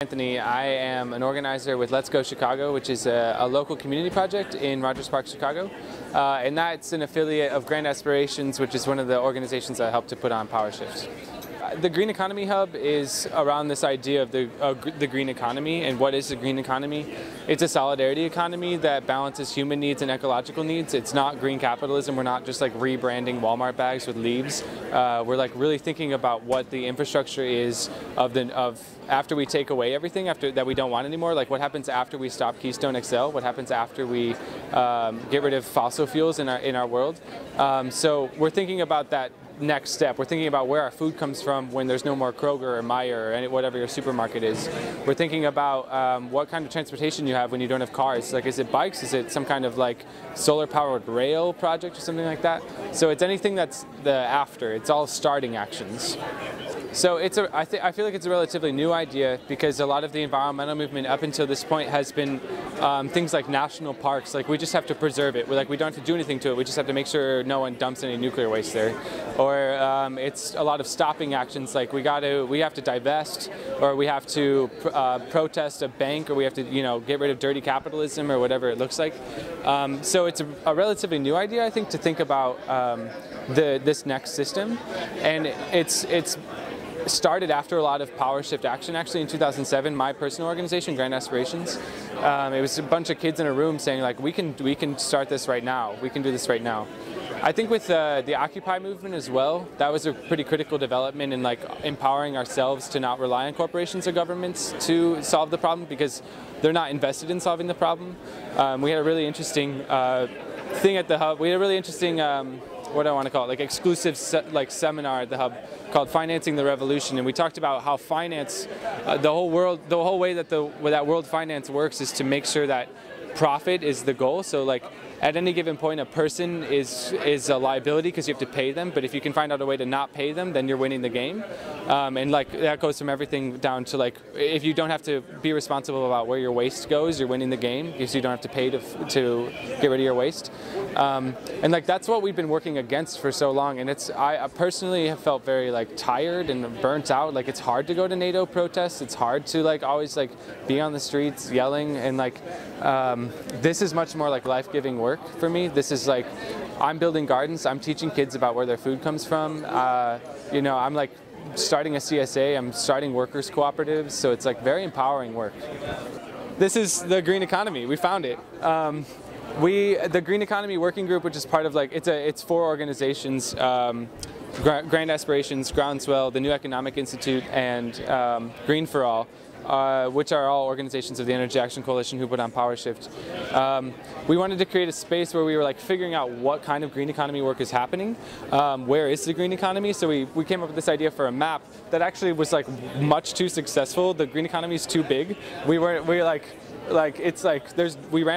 Anthony. I am an organizer with Let's Go Chicago, which is a local community project in Rogers Park, Chicago. And that's an affiliate of Grand Aspirations, which is one of the organizations that helped to put on PowerShift. The Green Economy Hub is around this idea of the green economy. And what is the green economy? It's a solidarity economy that balances human needs and ecological needs. It's not green capitalism. We're not just like rebranding Walmart bags with leaves. We're like really thinking about what the infrastructure is of after we take away everything that we don't want anymore. Like what happens after we stop Keystone XL? What happens after we get rid of fossil fuels in our world? So we're thinking about that next step. We're thinking about where our food comes from when there's no more Kroger or Meijer or whatever your supermarket is. We're thinking about what kind of transportation you have when you don't have cars. Like, is it bikes? Is it some kind of like solar-powered rail project or something like that? So it's anything that's the after. It's all starting actions. So I feel like it's a relatively new idea because a lot of the environmental movement up until this point has been things like national parks. Like we just have to preserve it. We don't have to do anything to it. We just have to make sure no one dumps any nuclear waste there. Or it's a lot of stopping actions. Like we have to divest, or we have to protest a bank, or we have to get rid of dirty capitalism or whatever it looks like. So it's a relatively new idea, I think, to think about this next system, and it's started after a lot of PowerShift action. Actually, in 2007, my personal organization, Grand Aspirations, it was a bunch of kids in a room saying like, we can start this right now. We can do this right now. I think with the Occupy movement as well, that was a pretty critical development in like empowering ourselves to not rely on corporations or governments to solve the problem because they're not invested in solving the problem. We had a really interesting thing at the Hub. We had a really interesting what do I want to call it, like exclusive seminar at the Hub called Financing the Revolution, and we talked about how finance, the whole way that that world finance works is to make sure that profit is the goal. So like at any given point, a person is a liability because you have to pay them, but if you can find out a way to not pay them, then you're winning the game. And like that goes from everything down to like, if you don't have to be responsible about where your waste goes, you're winning the game because you don't have to pay to get rid of your waste. And like that's what we've been working against for so long, and I personally have felt very like tired and burnt out. Like it's hard to go to NATO protests. It's hard to like always like be on the streets yelling, and like this is much more like life-giving work for me. This is like, I'm building gardens, I'm teaching kids about where their food comes from. I'm like starting a CSA, I'm starting workers cooperatives, so it's like very empowering work. This is the green economy, we found it. The Green Economy Working Group, which is part of like, it's 4 organizations, Grand Aspirations, Groundswell, the New Economic Institute, and Green for All. Which are all organizations of the Energy Action Coalition who put on PowerShift. We wanted to create a space where we were like figuring out what kind of green economy work is happening, where is the green economy. So we came up with this idea for a map that actually was like much too successful. The green economy is too big. We ran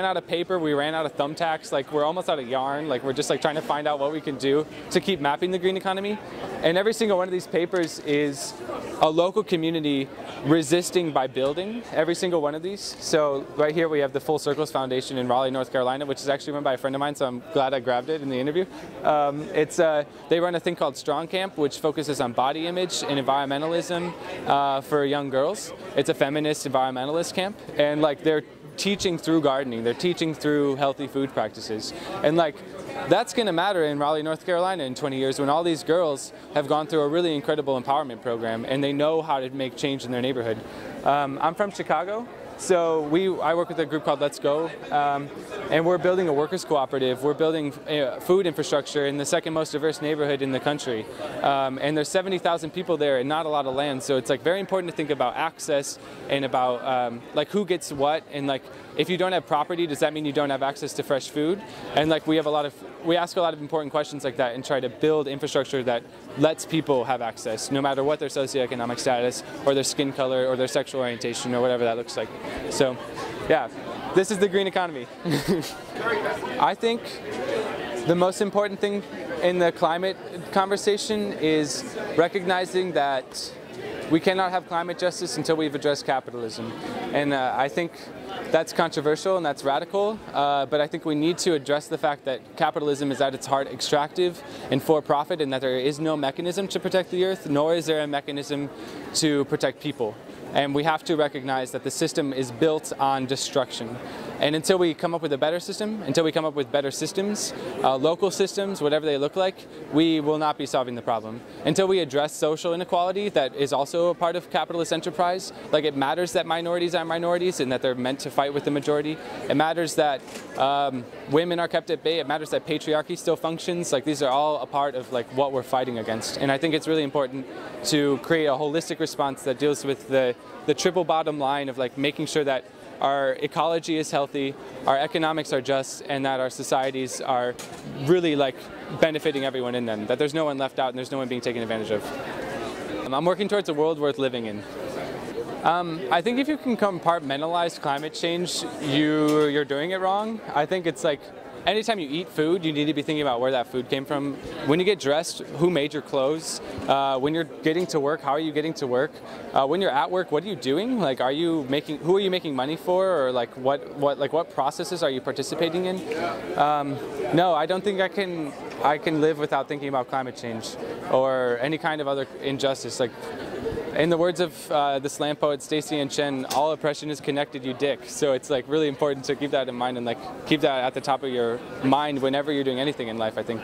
out of paper, we ran out of thumbtacks, like we're almost out of yarn, like we're just like trying to find out what we can do to keep mapping the green economy. And every single one of these papers is a local community resisting by building, every single one of these. So right here we have the Full Circles Foundation in Raleigh, North Carolina, which is actually run by a friend of mine, so I'm glad I grabbed it in the interview. They run a thing called Strong Camp, which focuses on body image and environmentalism for young girls. It's a feminist environmentalist camp, and like they're teaching through gardening, they're teaching through healthy food practices. And like that's going to matter in Raleigh, North Carolina in 20 years when all these girls have gone through a really incredible empowerment program and they know how to make change in their neighborhood. I'm from Chicago, so I work with a group called Let's Go, and we're building a workers cooperative. We're building food infrastructure in the second most diverse neighborhood in the country. And there's 70,000 people there and not a lot of land, so it's like very important to think about access and about like who gets what, and like if you don't have property, does that mean you don't have access to fresh food? And like we ask a lot of important questions like that and try to build infrastructure that lets people have access, no matter what their socioeconomic status or their skin color or their sexual orientation or whatever that looks like. So yeah, this is the green economy. I think the most important thing in the climate conversation is recognizing that we cannot have climate justice until we've addressed capitalism. And I think that's controversial and that's radical, but I think we need to address the fact that capitalism is at its heart extractive and for profit, and that there is no mechanism to protect the earth, nor is there a mechanism to protect people. and we have to recognize that the system is built on destruction. And until we come up with a better system, until we come up with better systems, local systems, whatever they look like, we will not be solving the problem. Until we address social inequality that is also a part of capitalist enterprise, like it matters that minorities are minorities and that they're meant to fight with the majority. It matters that women are kept at bay. It matters that patriarchy still functions. Like these are all a part of like what we're fighting against. And I think it's really important to create a holistic response that deals with the triple bottom line of like making sure that our ecology is healthy, our economics are just, and that our societies are really like benefiting everyone in them, that there's no one left out and there's no one being taken advantage of. I'm working towards a world worth living in. I think if you can compartmentalize climate change, you're doing it wrong. I think it's like anytime you eat food, you need to be thinking about where that food came from. When you get dressed, who made your clothes? When you're getting to work, how are you getting to work? When you're at work, what are you doing? Like, who are you making money for? Or like, what processes are you participating in? No, I don't think I can live without thinking about climate change or any kind of other injustice. Like, in the words of the slam poet Stacy and Chen, all oppression is connected, you dick. So it's like really important to keep that in mind and like keep that at the top of your mind whenever you're doing anything in life, I think.